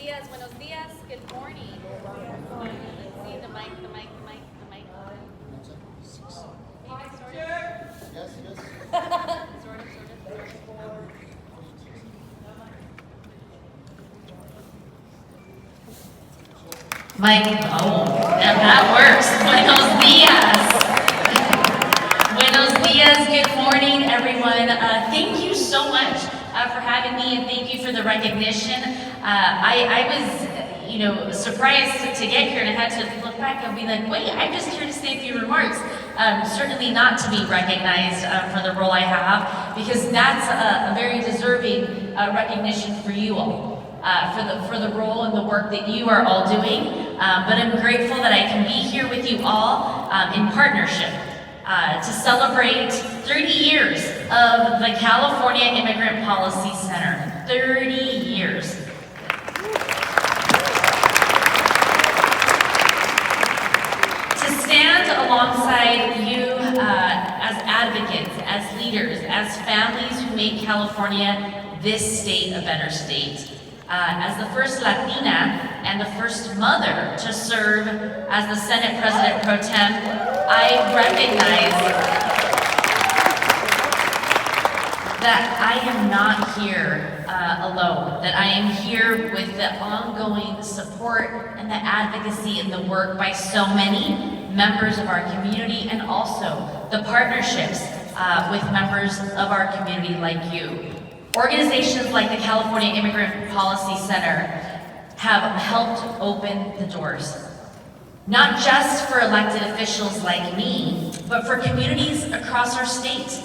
buenos días, good morning. Let's see, the mic. Yes. Sort of. Mike, and that works. Buenos dias, good morning, everyone. Thank you so much for having me, and thank you for the recognition. I was, surprised to get here, and I had to look back and be like, wait, I'm just here to say a few remarks. Certainly not to be recognized for the role I have, because that's a very deserving recognition for you all. For the role and the work that you are all doing, but I'm grateful that I can be here with you all in partnership to celebrate 30 years of the California Immigrant Policy Center. 30 years. To stand alongside you as advocates, as leaders, as families who make California this state a better state. As the first Latina and the first mother to serve as the Senate President Pro Tem, I recognize that I am not here alone, that I am here with the ongoing support and the advocacy and the work by so many members of our community, and also the partnerships with members of our community like you. Organizations like the California Immigrant Policy Center have helped open the doors, not just for elected officials like me, but for communities across our state.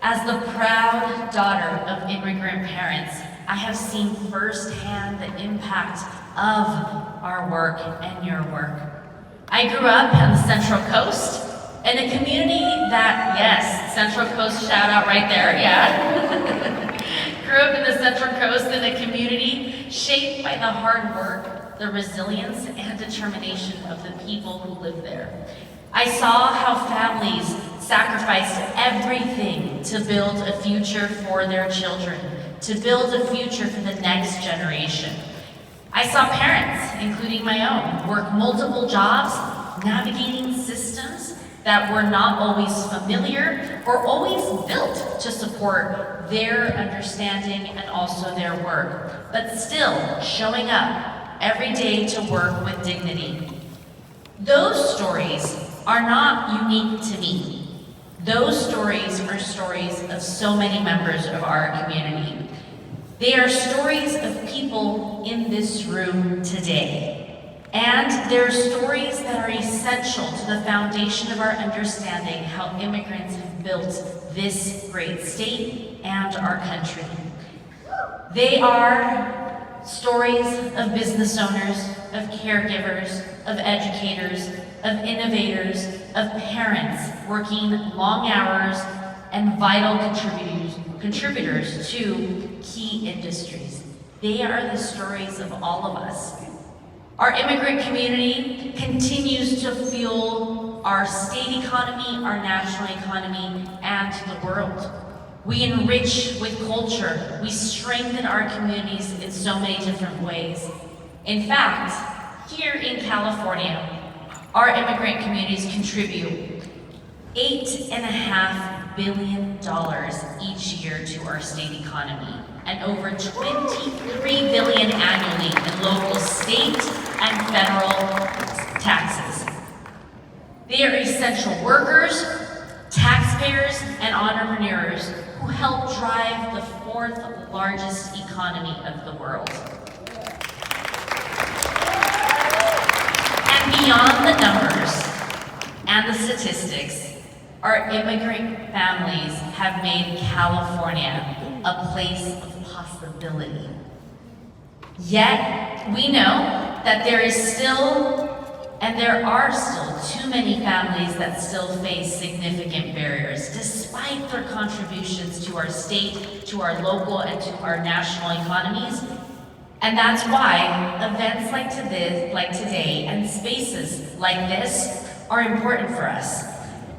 As the proud daughter of immigrant parents, I have seen firsthand the impact of our work and your work. I grew up on the Central Coast, in a community that, yes, Central Coast shout out right there, yeah. Grew up in the Central Coast in a community shaped by the hard work, the resilience, and determination of the people who live there. I saw how families sacrificed everything to build a future for their children, to build a future for the next generation. I saw parents, including my own, work multiple jobs, navigating systems that were not always familiar or always built to support their understanding and also their work, but still showing up every day to work with dignity. Those stories are not unique to me. Those stories are stories of so many members of our community. They are stories of people in this room today. And they're stories that are essential to the foundation of our understanding how immigrants have built this great state and our country. They are stories of business owners, of caregivers, of educators, of innovators, of parents working long hours and vital contributors to key industries. They are the stories of all of us. Our immigrant community continues to fuel our state economy, our national economy, and the world. We enrich with culture. We strengthen our communities in so many different ways. In fact, here in California, our immigrant communities contribute $8.5 billion each year to our state economy, and over $23 billion annually in local, state, and federal taxes. They are essential workers, taxpayers, and entrepreneurs who help drive the fourth largest economy of the world. And beyond the numbers and the statistics, our immigrant families have made California a place of possibility. Yet, we know that there are still too many families that still face significant barriers, despite their contributions to our state, to our local, and to our national economies. And that's why events like today and spaces like this are important for us.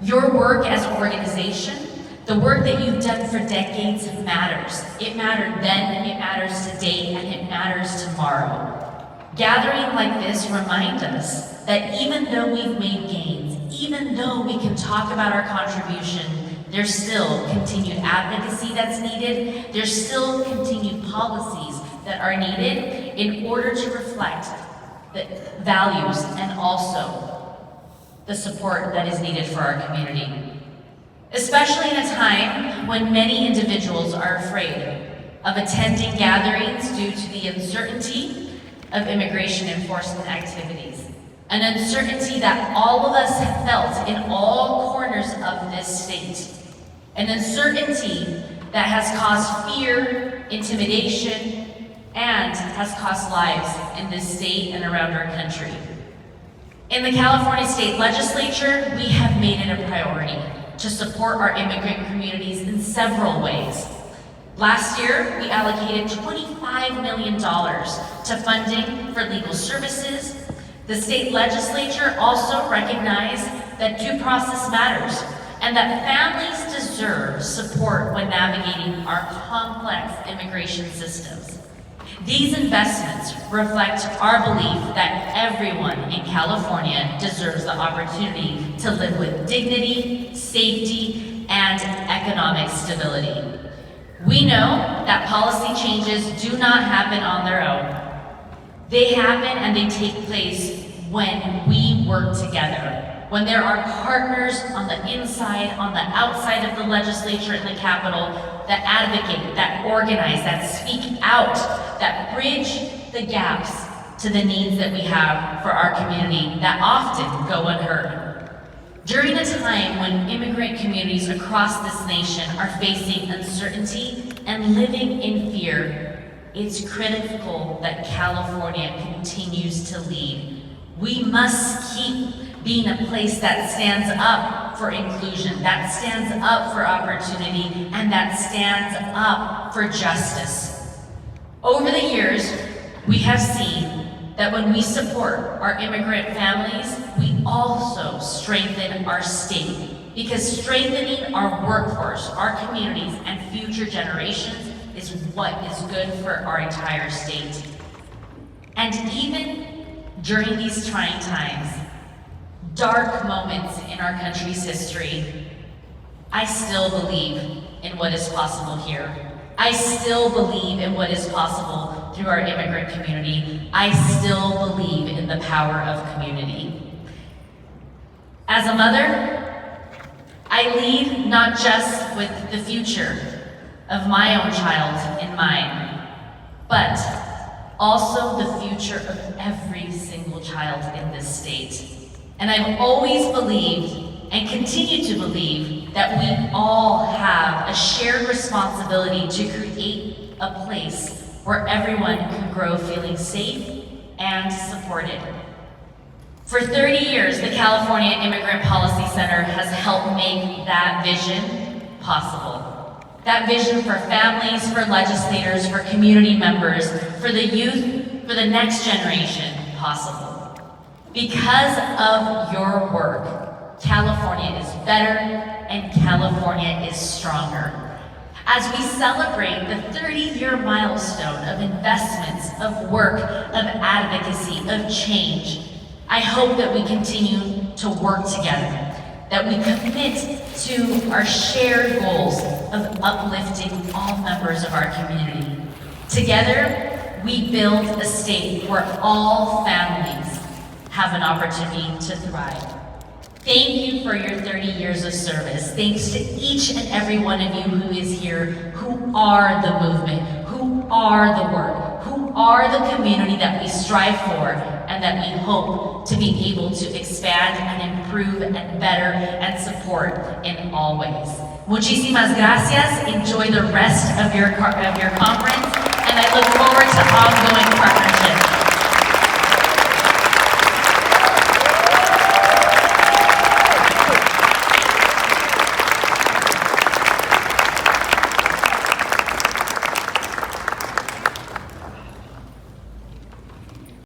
Your work as an organization, the work that you've done for decades matters. It mattered then, and it matters today, and it matters tomorrow. Gathering like this remind us that even though we've made gains, even though we can talk about our contribution, there's still continued advocacy that's needed, there's still continued policies that are needed in order to reflect the values and also the support that is needed for our community. Especially in a time when many individuals are afraid of attending gatherings due to the uncertainty of immigration enforcement activities. An uncertainty that all of us have felt in all corners of this state. An uncertainty that has caused fear, intimidation, and has cost lives in this state and around our country. In the California State Legislature, we have made it a priority to support our immigrant communities in several ways. Last year, we allocated $25 million to funding for legal services. The state legislature also recognized that due process matters and that families deserve support when navigating our complex immigration systems. These investments reflect our belief that everyone in California deserves the opportunity to live with dignity, safety, and economic stability. We know that policy changes do not happen on their own. They happen and they take place when we work together, when there are partners on the inside, on the outside of the legislature and the Capitol that advocate, that organize, that speak out, that bridge the gaps to the needs that we have for our community that often go unheard. During a time when immigrant communities across this nation are facing uncertainty and living in fear, it's critical that California continues to lead. We must keep being a place that stands up for inclusion, that stands up for opportunity, and that stands up for justice. Over the years, we have seen that when we support our immigrant families, we also strengthen our state, because strengthening our workforce, our communities, and future generations is what is good for our entire state. And even during these trying times, dark moments in our country's history, I still believe in what is possible here. I still believe in what is possible through our immigrant community. I still believe in the power of community. As a mother, I lead not just with the future of my own child in mind, but also the future of every single child in this state. And I've always believed and continue to believe that we all have a shared responsibility to create a place where everyone can grow feeling safe and supported. For 30 years, the California Immigrant Policy Center has helped make that vision possible. That vision for families, for legislators, for community members, for the youth, for the next generation possible. Because of your work, California is better and California is stronger. As we celebrate the 30-year milestone of investments, of work, of advocacy, of change, I hope that we continue to work together, that we commit to our shared goals of uplifting all members of our community. Together, we build a state where all families have an opportunity to thrive. Thank you for your 30 years of service. Thanks to each and every one of you who is here, who are the movement, who are the work, who are the community that we strive for and that we hope to be able to expand and improve and better and support in all ways. Muchísimas gracias. Enjoy the rest of your conference, and I look forward to ongoing partnership.